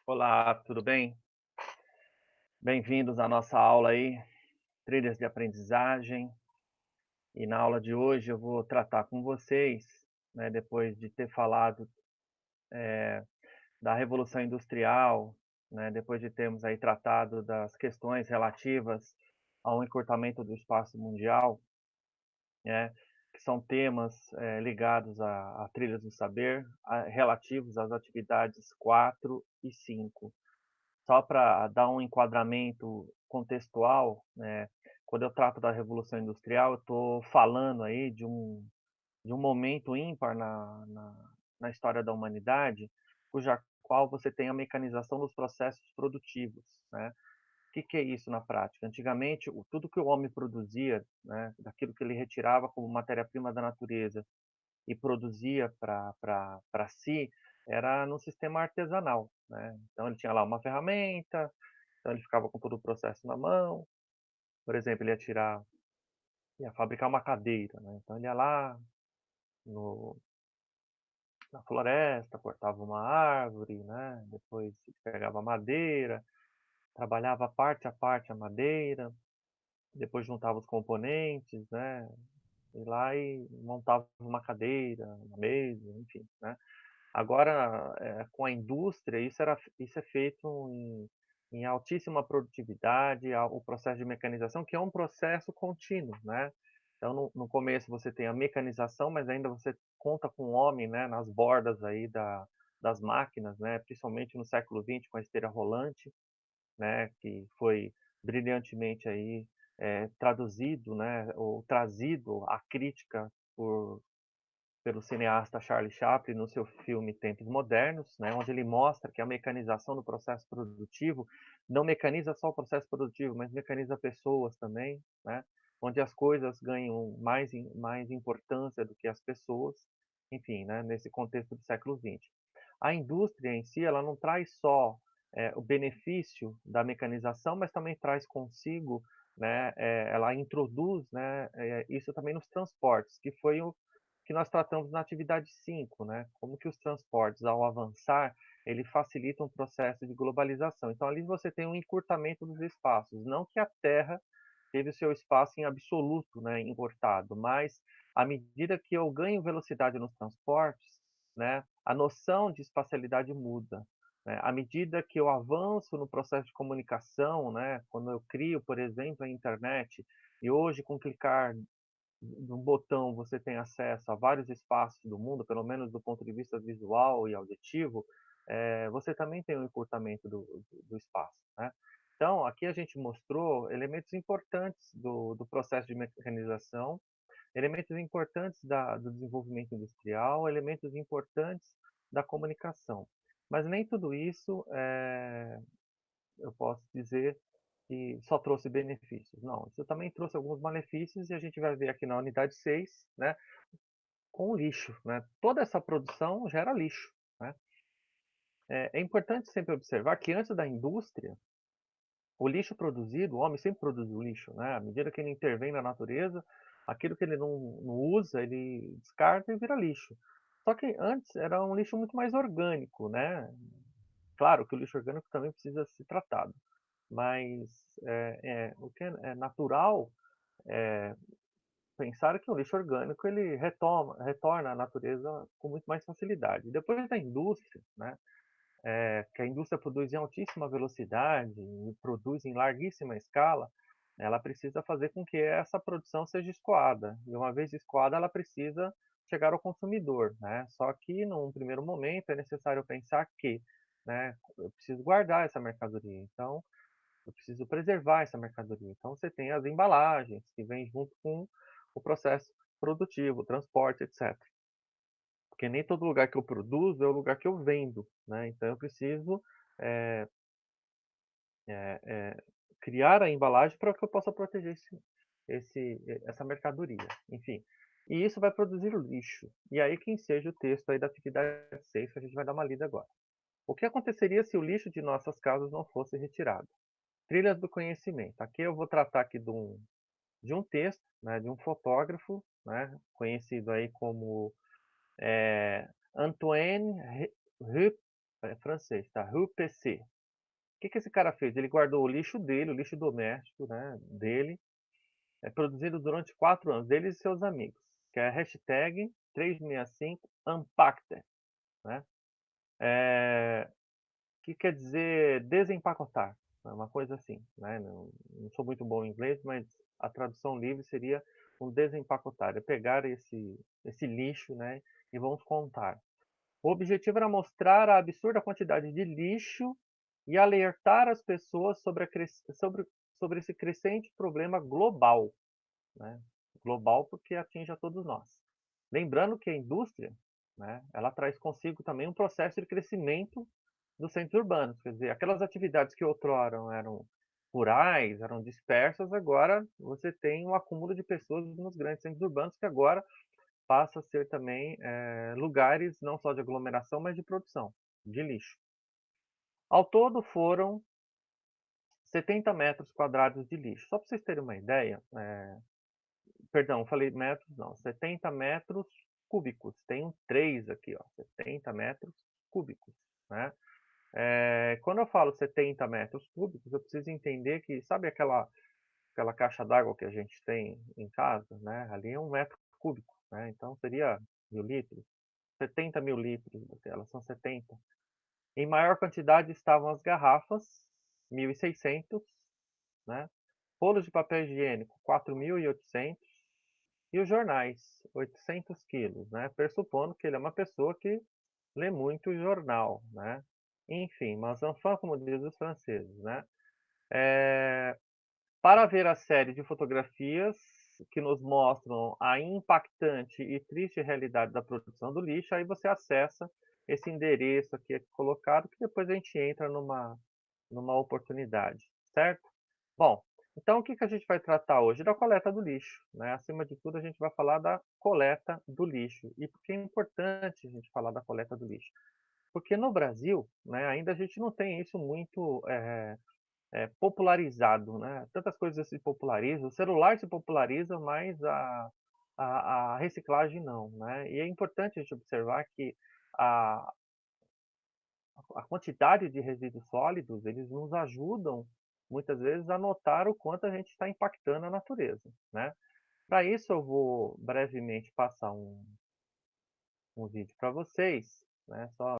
Olá, tudo bem? Bem-vindos à nossa aula aí, trilhas de aprendizagem. E na aula de hoje eu vou tratar com vocês, né, depois de ter falado da Revolução Industrial, né, depois de termos aí tratado das questões relativas ao encurtamento do espaço mundial, né, que são temas ligados a trilhas do saber, relativos às atividades 4 e 5. Só para dar um enquadramento contextual, né, quando eu trato da Revolução Industrial, eu estou falando aí de um momento ímpar na história da humanidade, cuja qual você tem a mecanização dos processos produtivos, né? O que é isso na prática? Antigamente, tudo que o homem produzia, né, daquilo que ele retirava como matéria-prima da natureza e produzia para si, era no sistema artesanal, né? Então ele tinha lá uma ferramenta, então ele ficava com todo o processo na mão. Por exemplo, ele ia fabricar uma cadeira, né? Então ele ia lá no, na floresta, cortava uma árvore, né? Depois pegava madeira, trabalhava parte a parte a madeira, depois juntava os componentes, né? E lá e montava uma cadeira, uma mesa, enfim, né? Agora, com a indústria, isso é feito em altíssima produtividade, o processo de mecanização, que é um processo contínuo, né? Então, no começo você tem a mecanização, mas ainda você conta com o homem, né, nas bordas aí das máquinas, né? Principalmente no século XX, com a esteira rolante, né, que foi brilhantemente aí traduzido, né, ou trazido à crítica pelo cineasta Charlie Chaplin no seu filme Tempos Modernos, né, onde ele mostra que a mecanização do processo produtivo não mecaniza só o processo produtivo, mas mecaniza pessoas também, né, onde as coisas ganham mais importância do que as pessoas, enfim, né, nesse contexto do século XX. A indústria em si, ela não traz só o benefício da mecanização, mas também traz consigo, né, ela introduz, né, isso também nos transportes, que foi o que nós tratamos na atividade 5, né? Como que os transportes, ao avançar, ele facilitam o processo de globalização. Então, ali você tem um encurtamento dos espaços. Não que a Terra teve o seu espaço em absoluto, né, encurtado, mas à medida que eu ganho velocidade nos transportes, né, a noção de espacialidade muda. Né? À medida que eu avanço no processo de comunicação, né, quando eu crio, por exemplo, a internet, e hoje com clicar num botão você tem acesso a vários espaços do mundo, pelo menos do ponto de vista visual e auditivo, você também tem um encurtamento do espaço, né? Então, aqui a gente mostrou elementos importantes do processo de mecanização, elementos importantes do desenvolvimento industrial, elementos importantes da comunicação. Mas nem tudo isso eu posso dizer que só trouxe benefícios. Não, isso também trouxe alguns malefícios e a gente vai ver aqui na unidade 6, né, com o lixo, né? Toda essa produção gera lixo, né? É importante sempre observar que antes da indústria, o lixo produzido, o homem sempre produziu lixo, né? À medida que ele intervém na natureza, aquilo que ele não usa, ele descarta e vira lixo. Só que antes era um lixo muito mais orgânico, né? Claro que o lixo orgânico também precisa ser tratado, mas o que é natural é pensar que o lixo orgânico ele retorna à natureza com muito mais facilidade. Depois da indústria, né, que a indústria produz em altíssima velocidade e produz em larguíssima escala, ela precisa fazer com que essa produção seja escoada. E uma vez escoada, ela precisa chegar ao consumidor, né? Só que, num primeiro momento, é necessário pensar que, né, eu preciso guardar essa mercadoria. Então, eu preciso preservar essa mercadoria. Então, você tem as embalagens, que vêm junto com o processo produtivo, o transporte, etc. Porque nem todo lugar que eu produzo é o lugar que eu vendo, né? Então, eu preciso é, é, é, criar a embalagem para que eu possa proteger essa mercadoria. Enfim, e isso vai produzir lixo. E aí que enseja o texto aí da atividade 6, que a gente vai dar uma lida agora. O que aconteceria se o lixo de nossas casas não fosse retirado? Trilhas do conhecimento. Aqui eu vou tratar aqui de um texto, né, de um fotógrafo, né, conhecido aí como Antoine é francês, tá? Rue PC. O que que esse cara fez? Ele guardou o lixo dele, o lixo doméstico, né, dele, produzido durante 4 anos, dele e seus amigos, que é a hashtag 365 Unpacked, né? Que quer dizer desempacotar, né? Uma coisa assim, né? Não sou muito bom em inglês, mas a tradução livre seria um desempacotar, é pegar esse lixo, né, e vamos contar. O objetivo era mostrar a absurda quantidade de lixo e alertar as pessoas sobre esse crescente problema global, né? Global porque atinge a todos nós. Lembrando que a indústria, né, ela traz consigo também um processo de crescimento dos centros urbanos, quer dizer, aquelas atividades que outrora eram rurais, eram dispersas, agora você tem um acúmulo de pessoas nos grandes centros urbanos que agora passa a ser também lugares não só de aglomeração, mas de produção de lixo. Ao todo foram 70 metros quadrados de lixo. Só para vocês terem uma ideia, perdão, falei metros, não, 70 metros cúbicos. Tem um 3 aqui, ó, 70 metros cúbicos, né? Quando eu falo 70 metros cúbicos, eu preciso entender que, sabe aquela caixa d'água que a gente tem em casa, né? Ali é 1 metro cúbico, né? Então seria 1.000 litros, 70 mil litros, elas são 70. Em maior quantidade estavam as garrafas, 1.600, né? Rolos de papel higiênico, 4.800, e os jornais, 800 quilos, né? Pressupondo que ele é uma pessoa que lê muito jornal, né? Enfim, mas enfant, como dizem os franceses, né? Para ver a série de fotografias que nos mostram a impactante e triste realidade da produção do lixo, aí você acessa esse endereço aqui colocado, que depois a gente entra numa oportunidade, certo? Bom, então o que que a gente vai tratar hoje? Da coleta do lixo, né? Acima de tudo, a gente vai falar da coleta do lixo. E por que é importante a gente falar da coleta do lixo? Porque no Brasil, né, ainda a gente não tem isso muito popularizado, né? Tantas coisas se popularizam, o celular se populariza, mas a reciclagem não, né? E é importante a gente observar que a, a quantidade de resíduos sólidos, eles nos ajudam, muitas vezes, a notar o quanto a gente está impactando a natureza, né? Para isso, eu vou brevemente passar um vídeo para vocês, né? Só